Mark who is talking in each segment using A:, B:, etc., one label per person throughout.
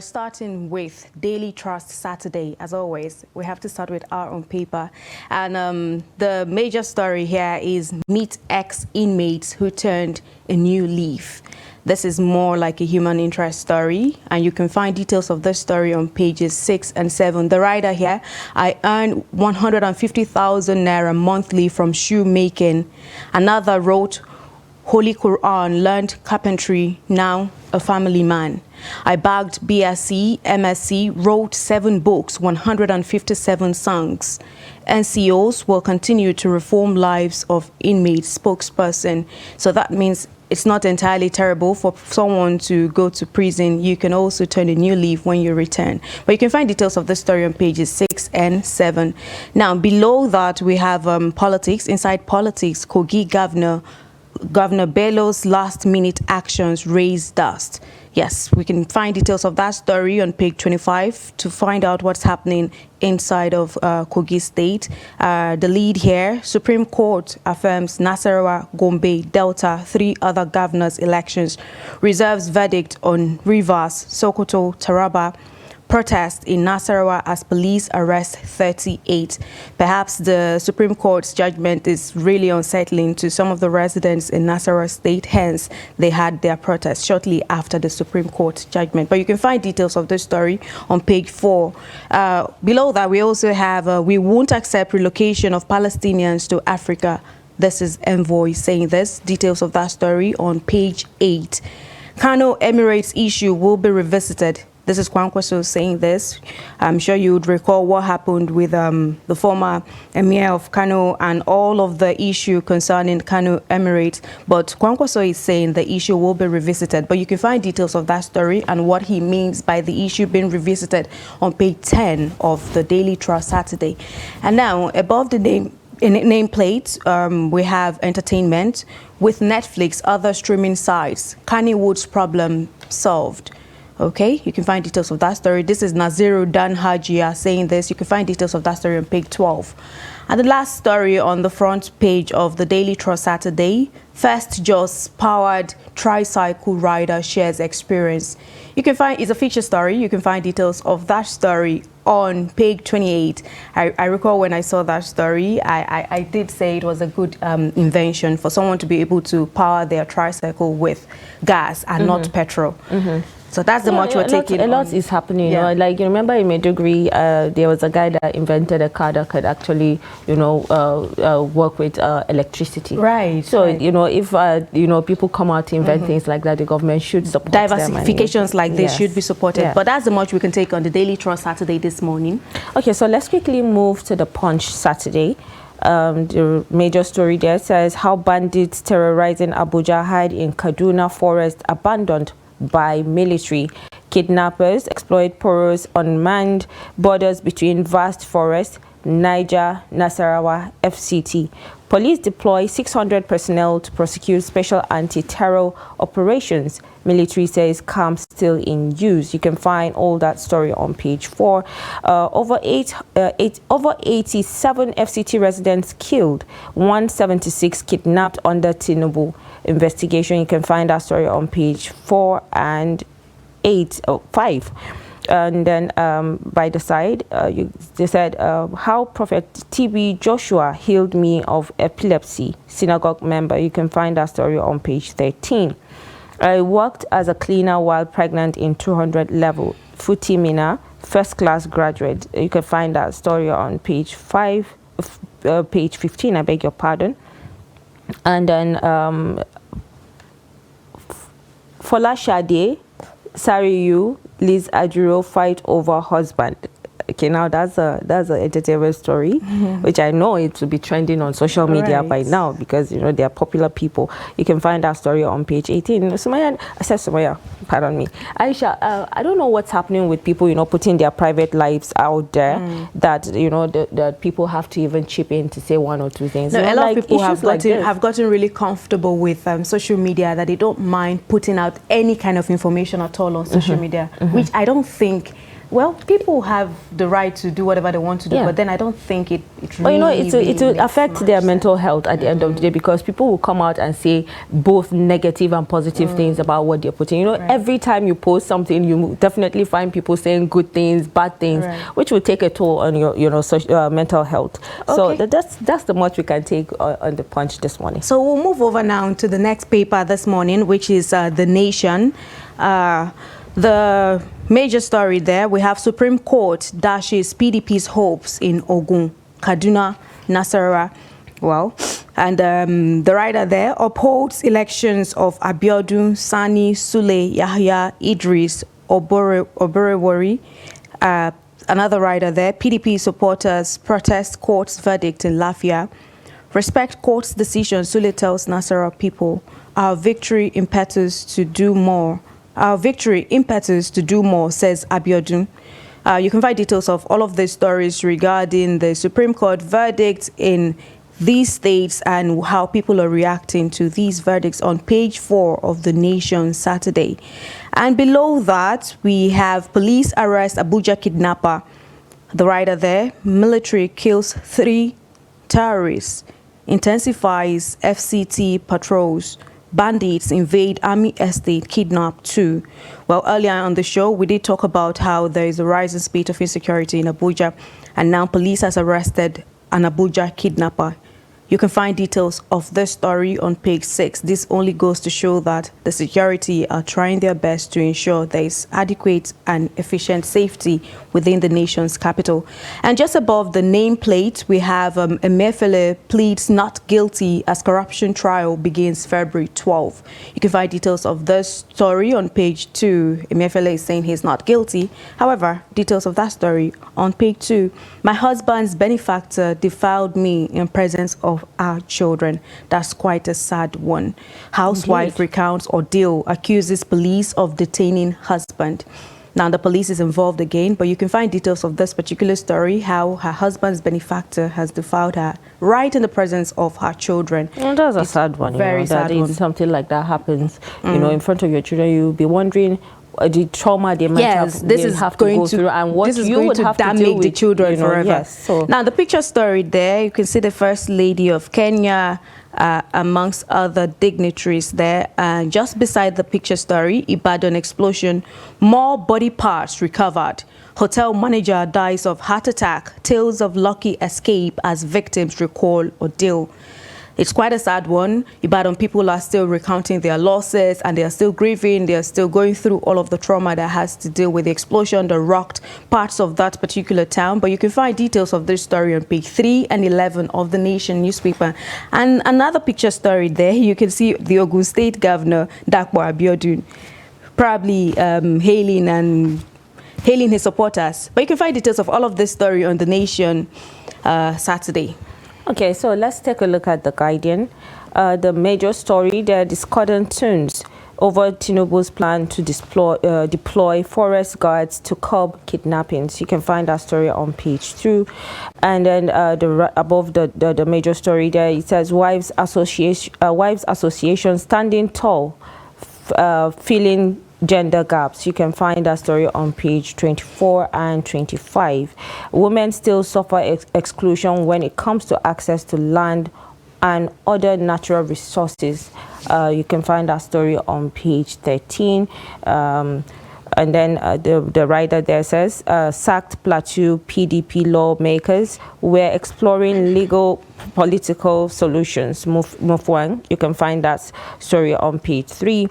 A: Starting with Daily Trust Saturday, as always, we have to start with our own paper. And the major story here is meet ex-inmates who turned a new leaf. This is more like a human interest story, and you can find details of this story on pages 6 and 7. The writer here, I earn 150,000 naira monthly from shoemaking. Another wrote, Holy Quran, learned carpentry, now a family man. I bagged BSc, MSc, wrote 7 books, 157 songs. NCOs will continue to reform lives of inmates, spokesperson. So that means it's not entirely terrible for someone to go to prison. You can also turn a new leaf when you return. But you can find details of this story on pages 6 and 7. Now, below that, we have politics. Inside politics, Kogi Governor Bello's last-minute actions raise dust. Yes, we can find details of that story on page 25 to find out what's happening inside of Kogi State. The lead here, Supreme Court affirms Nasarawa, Gombe, Delta, 3 other governors' elections, reserves verdict on Rivers, Sokoto, Taraba. Protest in Nasarawa as police arrest 38. Perhaps the Supreme Court's judgment is really unsettling to some of the residents in Nasarawa State. Hence, they had their protest shortly after the Supreme Court judgment. But you can find details of this story on page 4. Below that, we also have, we won't accept relocation of Palestinians to Africa. This is Envoy saying this. Details of that story on page 8. Kano Emirates issue will be revisited. This is Kwankwaso saying this. I'm sure you would recall what happened with the former Emir of Kano and all of the issue concerning Kano Emirates. But Kwankwaso is saying the issue will be revisited. But you can find details of that story and what he means by the issue being revisited on page 10 of the Daily Trust Saturday. And now, above the nameplate, we have entertainment. With Netflix, other streaming sites, Kannywood's problem solved. Okay, you can find details of that story. This is Naziru Dan Hajia saying this. You can find details of that story on page 12. And the last story on the front page of the Daily Trust Saturday, First Jos powered tricycle rider shares experience. You can find, it's a feature story. You can find details of that story on page 28. I recall when I saw that story, I did say it was a good invention for someone to be able to power their tricycle with gas and not petrol. So that's the much we're taking.
B: A lot is happening.
A: Yeah.
B: You know, like you remember in Maiduguri, there was a guy that invented a car that could actually, you know, work with electricity.
A: Right.
B: So
A: right.
B: you know, if you know people come out to invent things like that, the government should support them.
A: Diversifications like this should be supported.
B: Yeah.
A: But that's the much we can take on the Daily Trust Saturday this morning.
B: Okay, so let's quickly move to the Punch Saturday. The major story there says how bandits terrorizing Abuja hide in Kaduna forest abandoned by military. Kidnappers exploit porous unmanned borders between vast forests. Niger, Nasarawa, FCT. Police deploy 600 personnel to prosecute special anti-terror operations. Military says camp still in use. You can find all that story on page 4. Over 87 FCT residents killed, 176 kidnapped under Tinubu investigation. You can find that story on page 4 and 5. And then by the side, they said, how Prophet TB Joshua healed me of epilepsy, synagogue member. You can find that story on page 13. I worked as a cleaner while pregnant in 200 level. Futimina, first class graduate. You can find that story on page 15, I beg your pardon. And then Fola Shade, Sariyu, Liz Ajuro fight over husband. Okay, now that's a entertainment story, which I know it will be trending on social media by now because you know they are popular people. You can find that story on page 18. Sumaya, pardon me, Aisha. I don't know what's happening with people, you know, putting their private lives out there. That you know that people have to even chip in to say one or two things.
A: No,
B: you know,
A: a lot
B: like
A: of people have gotten really comfortable with social media, that they don't mind putting out any kind of information at all on social media, which I don't think Well, people have the right to do whatever they want to do, but then I don't think it really,
B: well, it will affect their mental health at the end of the day, because people will come out and say both negative and positive things about what they're putting. You know, every time you post something, you definitely find people saying good things, bad things, which will take a toll on your social, mental health. So that's the much we can take on the Punch this morning.
A: So we'll move over now to the next paper this morning, which is The Nation. The major story there, we have Supreme Court dashes PDP's hopes in Ogun, Kaduna, Nasarawa. Well, and the writer there upholds elections of Abiodun, Sani, Sule, Yahya, Idris, Oborewori. Another writer there, PDP supporters protest court's verdict in Lafia. Respect court's decision, Sule tells Nasarawa people. Our victory impetus to do more. Our victory impetus to do more, says Abiodun. You can find details of all of these stories regarding the Supreme Court verdict in these states and how people are reacting to these verdicts on page 4 of The Nation Saturday. And below that, we have police arrest Abuja kidnapper. The writer there, military kills 3 terrorists, intensifies FCT patrols. Bandits invade army estate, kidnap 2. Well, earlier on the show, we did talk about how there is a rising spate of insecurity in Abuja, and now police has arrested an Abuja kidnapper. You can find details of this story on page 6. This only goes to show that the security are trying their best to ensure there is adequate and efficient safety within the nation's capital. And just above the nameplate, we have Emefiele pleads not guilty as corruption trial begins February 12. You can find details of this story on page 2. Emefiele is saying he's not guilty. However, details of that story on page 2. My husband's benefactor defiled me in presence of our children. That's quite a sad one. Housewife recounts ordeal, accuses police of detaining husband. Now the police is involved again, but you can find details of this particular story, how her husband's benefactor has defiled her right in the presence of her children.
B: Well, that's a sad one.
A: Very sad one.
B: Something like that happens, in front of your children. You'll be wondering the trauma they might have to go through, and what you would have to deal with
A: the children forever.
B: Yes, so.
A: Now the picture story there, you can see the First Lady of Kenya amongst other dignitaries there, and just beside the picture story, Ibadan explosion, more body parts recovered. Hotel manager dies of heart attack. Tales of lucky escape as victims recall ordeal. It's quite a sad one. Ibadan people are still recounting their losses, and they are still grieving. They are still going through all of the trauma that has to deal with the explosion that rocked parts of that particular town. But you can find details of this story on page 3 and 11 of The Nation newspaper. And another picture story there, you can see the Ogun State Governor, Dapo Abiodun, probably hailing his supporters. But you can find details of all of this story on The Nation Saturday.
B: Okay, so let's take a look at The Guardian. The major story there, discordant tunes over Tinubu's plan to deploy forest guards to curb kidnappings. You can find that story on page 2. And then above the major story there, it says Wives Association standing tall, filling gender gaps. You can find that story on page 24 and 25. Women still suffer exclusion when it comes to access to land and other natural resources. You can find that story on page 13. And then the writer there says, sacked Plateau PDP lawmakers were exploring legal political solutions. Mufwang. You can find that story on page 3.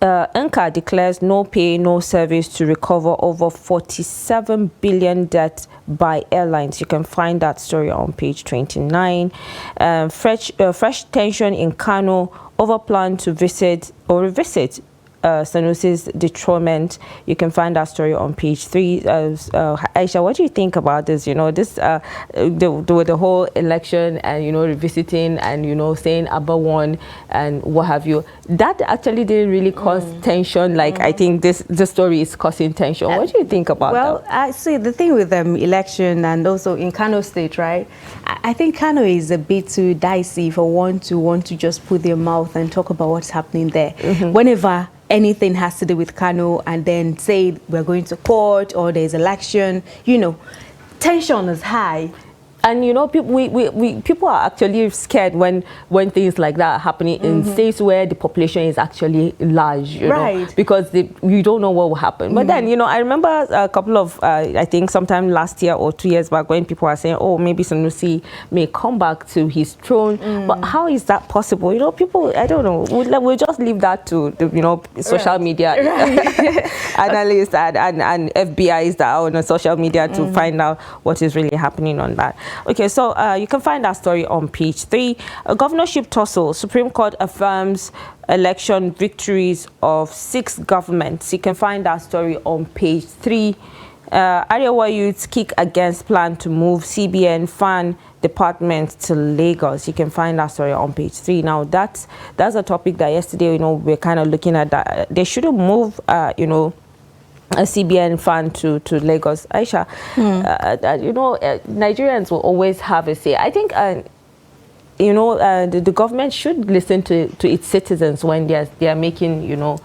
B: Nka declares no pay, no service to recover over 47 billion debt by airlines. You can find that story on page 29. Fresh tension in Kano over plan to visit or revisit Sanusi's dethronement. You can find that story on page 3. Aisha, what do you think about this? The whole election and, revisiting and, saying Abba won and what have you. That actually didn't really cause tension. Like, I think this story is causing tension. What do you think about that?
A: Well, I see the thing with election and also in Kano State, right? I think Kano is a bit too dicey for one to want to just put their mouth and talk about what's happening there. Whenever anything has to do with Kano and then say we're going to court or there's election, you know, tension is high.
B: And you know, people are actually scared when things like that are happening in states where the population is actually large, you know, because you don't know what will happen. But then, you know, I remember a couple of, I think sometime last year or 2 years back, when people were saying, oh, maybe Sanusi may come back to his throne. But how is that possible? You know, people, I don't know, we'll just leave that to the, you know, social media analysts and FBIs that are on social media to find out what is really happening on that. Okay, so you can find that story on page 3. A governorship tussle. Supreme Court affirms election victories of 6 governments. You can find that story on page 3. Arewa youths kick against plan to move CBN fan department to Lagos. You can find that story on page 3. Now that's a topic that yesterday, you know, we're kind of looking at that. They shouldn't move, you know, a CBN fan to Lagos. Aisha, you know, Nigerians will always have a say. I think, you know, the government should listen to its citizens when they are making, you know,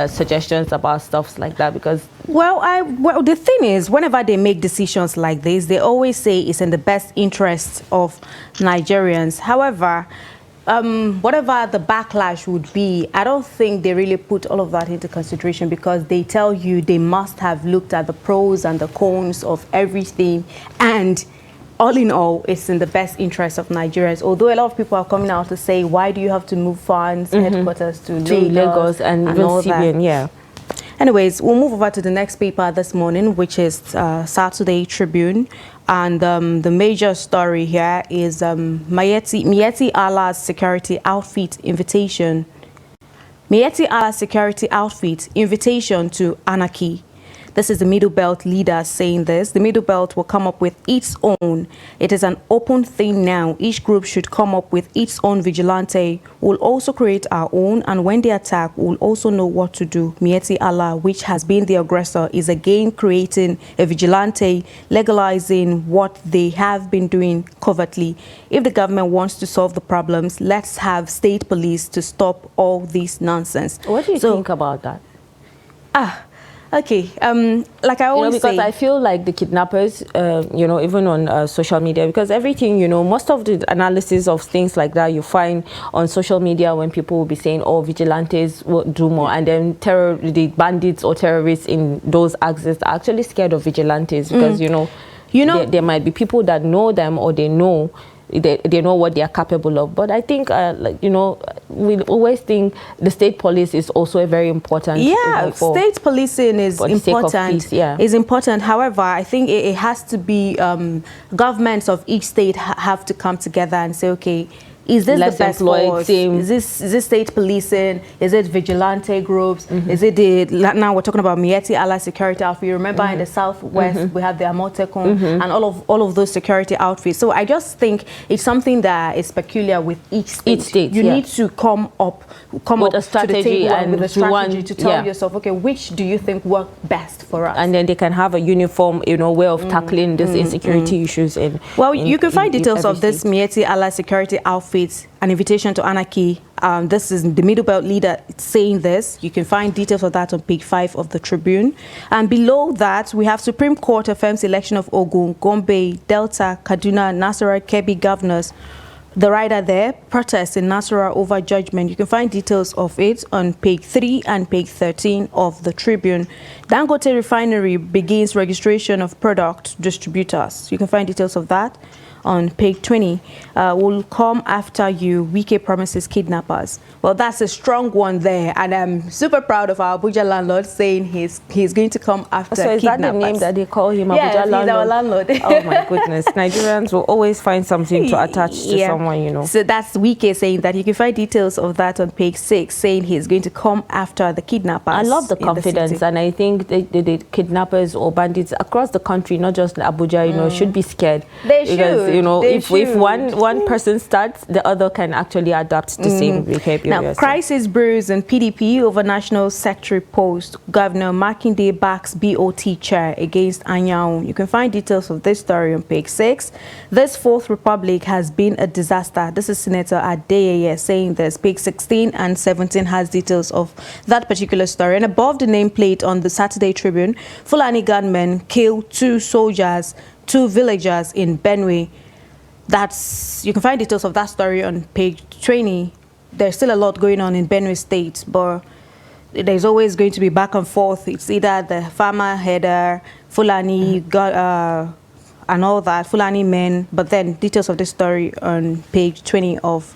B: suggestions about stuff like that, because
A: well, the thing is, whenever they make decisions like this, they always say it's in the best interest of Nigerians. However, whatever the backlash would be, I don't think they really put all of that into consideration, because they tell you they must have looked at the pros and the cons of everything, and all in all, it's in the best interest of Nigerians. Although a lot of people are coming out to say, why do you have to move funds, headquarters to Lagos
B: and even
A: all
B: CBN,
A: that?
B: yeah.
A: Anyways, we'll move over to the next paper this morning, which is Saturday Tribune. And the major story here is Miyetti Allah's security outfit invitation. Miyetti Allah's security outfit invitation to anarchy. This is the Middle Belt leader saying this. The Middle Belt will come up with its own. It is an open thing now. Each group should come up with its own vigilante. We'll also create our own, and when they attack, we'll also know what to do. Miyetti Allah, which has been the aggressor, is again creating a vigilante, legalizing what they have been doing covertly. If the government wants to solve the problems, let's have state police to stop all this nonsense.
B: What do you think about that?
A: Okay, like I always
B: because
A: say,
B: I feel like the kidnappers, you know, even on social media, because everything, you know, most of the analysis of things like that you find on social media when people will be saying, oh, vigilantes will do more, and then the bandits or terrorists in those axes are actually scared of vigilantes, because, you know, there might be people that know them, or they know what they are capable of. But I think, like, you know, we always think the state police is also a very important.
A: Yeah, state policing is important.
B: Peace, yeah.
A: Is important. However, I think it has to be governments of each state have to come together and say, okay, is this the best for us? Is this state policing? Is it vigilante groups? Is it now we're talking about Miyetti Allah security outfit. You remember in the southwest we have the Amotekun and all of those security outfits. So I just think it's something that is peculiar with each state. You need to come up
B: with a strategy
A: and with a strategy to tell yourself, okay, which do you think work best for us?
B: And then they can have a uniform, you know, way of tackling these insecurity issues.
A: You can find details of this Miyetti Allah security outfit, an invitation to anarchy. This is the Middle Belt leader saying this. You can find details of that on page 5 of the Tribune. And below that, we have Supreme Court affirms election of Ogun, Gombe, Delta, Kaduna, Nasarawa, Kebbi governors. The rider there, protests in Nasarawa over judgment. You can find details of it on page 3 and page 13 of the Tribune. Dangote Refinery begins registration of product distributors. You can find details of that on page 20. Will come after you, Wike promises kidnappers. Well, that's a strong one there, and I'm super proud of our Abuja landlord saying he's going to come after kidnappers.
B: So is that the name that they call him, Abuja landlord?
A: He's our landlord.
B: Oh my goodness, Nigerians will always find something to attach to someone, you know.
A: So that's Wike saying that. You can find details of that on page 6, saying he's going to come after the kidnappers.
B: I love the confidence, and I think think the kidnappers or bandits across the country, not just Abuja, you know, should be scared.
A: They
B: because,
A: should.
B: you know,
A: They
B: if
A: should.
B: one person starts, the other can actually adapt the same behavior.
A: Now, crisis brews in PDP over national secretary post. Governor Makinde backs BOT chair against Anyao. You can find details of this story on page 6. This Fourth Republic has been a disaster. This is Senator Adeyeye saying this. Page 16 and 17 has details of that particular story. And above the nameplate on the Saturday Tribune, Fulani gunmen kill 2 soldiers, 2 villagers in Benue. You can find details of that story on page 20. There's still a lot going on in Benue State, but there's always going to be back and forth. It's either the farmer header, Fulani, and all that, Fulani men. But then details of this story on page 20 of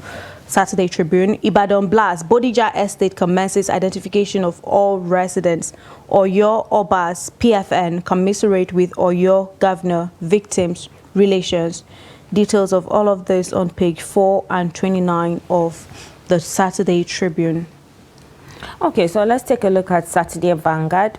A: Saturday Tribune. Ibadan blast. Bodija Estate commences identification of all residents. Oyo Obas, PFN, commiserate with Oyo Governor, victims, relations. Details of all of this on page 4 and 29 of the Saturday Tribune.
B: Okay, so let's take a look at Saturday Vanguard.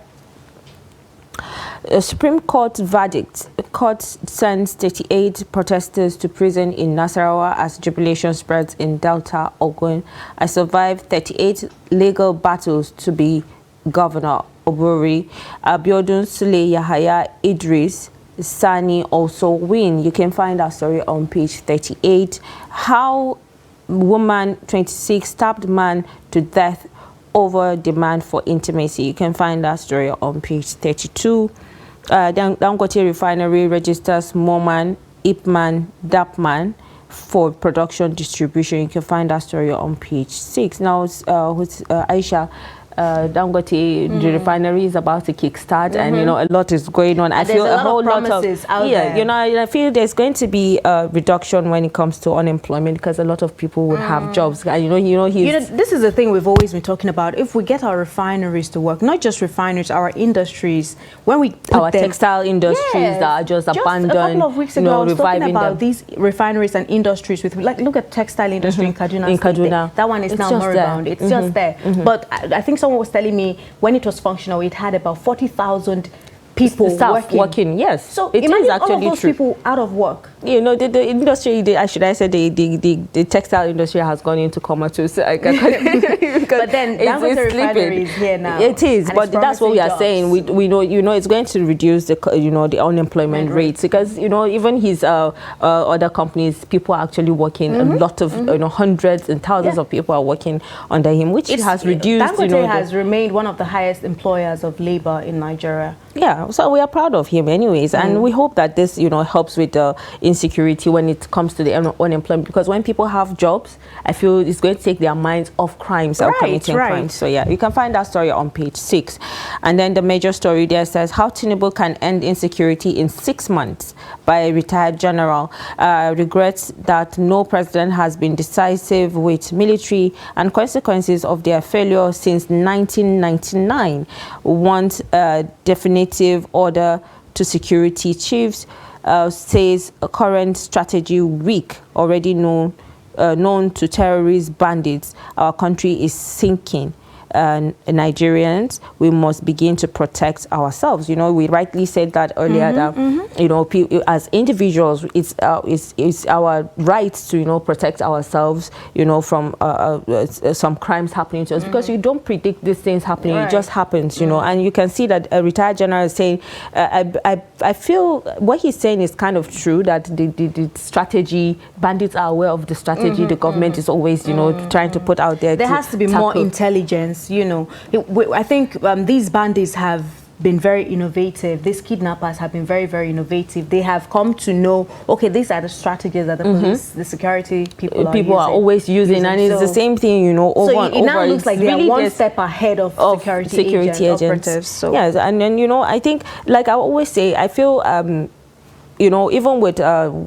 B: Supreme Court verdict. Court sends 38 protesters to prison in Nasarawa as jubilation spreads in Delta, Ogun. I survived 38 legal battles to be Governor. Obori, Abiodun Sule Yahaya Idris Sani also win. You can find that story on page 38. How woman 26 stabbed man to death over demand for intimacy. You can find that story on page 32. Dangote Refinery registers Moman, Ipman, Dapman for production distribution. You can find that story on page 6. Now, Aisha, Dangote, the refinery is about to kickstart, and you know a lot is going on. I feel a whole lot of
A: out there.
B: You know, I feel there's going to be a reduction when it comes to unemployment because a lot of people would have jobs. And
A: This is the thing we've always been talking about. If we get our refineries to work, not just refineries, our industries, when we put
B: our textile industries that are just abandoned.
A: A couple of weeks ago, I was talking about these refineries and industries with, like, look at textile industry in Kaduna.
B: Kaduna,
A: that one is now moribund. It's just there. But I think someone was telling me when it was functional, it had about 40,000 people working.
B: Yes,
A: so
B: it
A: imagine
B: is actually
A: all of those
B: true.
A: people out of work.
B: You know, the industry, the textile industry has gone into comatose. So
A: but then Dangote Refinery is here now.
B: It is, but that's what we are saying. We know, you know, it's going to reduce the the unemployment rates because even his other companies, people are actually working. A lot of hundreds and thousands of people are working under him, which has reduced.
A: Dangote has remained one of the highest employers of labor in Nigeria.
B: Yeah, so we are proud of him anyways, and we hope that this helps with the insecurity when it comes to the unemployment, because when people have jobs, I feel it's going to take their minds off crimes or committing crimes. So yeah, you can find that story on page 6. And then the major story there says how Tinubu can end insecurity in 6 months by a retired general. Regrets that no president has been decisive with military and consequences of their failure since 1999. Want a definitive order to security chiefs. Says a current strategy weak, already known to terrorist bandits. Our country is sinking. Nigerians, we must begin to protect ourselves. You know, we rightly said that earlier that as individuals, it's our right to protect ourselves. From some crimes happening to us, because you don't predict these things happening. It just happens. And you can see that a retired general is saying, I feel what he's saying is kind of true, that the strategy, bandits are aware of the strategy. The government is always trying to put out there.
A: There has to be more intelligence. I think these bandits have been very innovative. These kidnappers have been very, very innovative. They have come to know, okay, these are the strategies that the police, the security people are always using.
B: And it's the same thing, over and over.
A: It now looks like they are one step ahead of security agents. Operatives. So.
B: Yes, and then, I think, like I always say, I feel, even with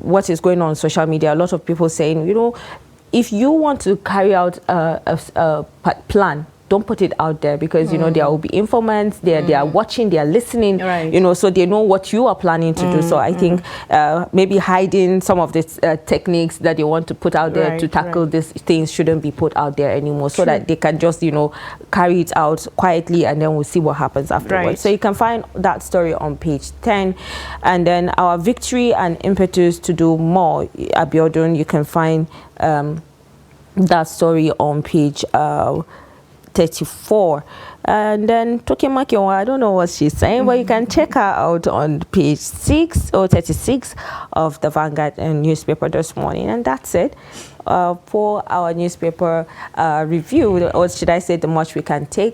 B: what is going on social media, a lot of people saying, if you want to carry out a plan, don't put it out there, because you know there will be informants, they are watching, they are listening, you know, so they know what you are planning to do. So I think maybe hiding some of the techniques that you want to put out there to tackle these things shouldn't be put out there anymore, so that they can just, you know, carry it out quietly, and then we'll see what happens afterwards. So you can find that story on page 10. And then our victory and impetus to do more, Abiodun, you can find that story on page 34. And then Tokimakio, I don't know what she's saying, but you can check her out on page 6 or 36 of the Vanguard newspaper this morning. And that's it for our newspaper review, or should I say the much we can take.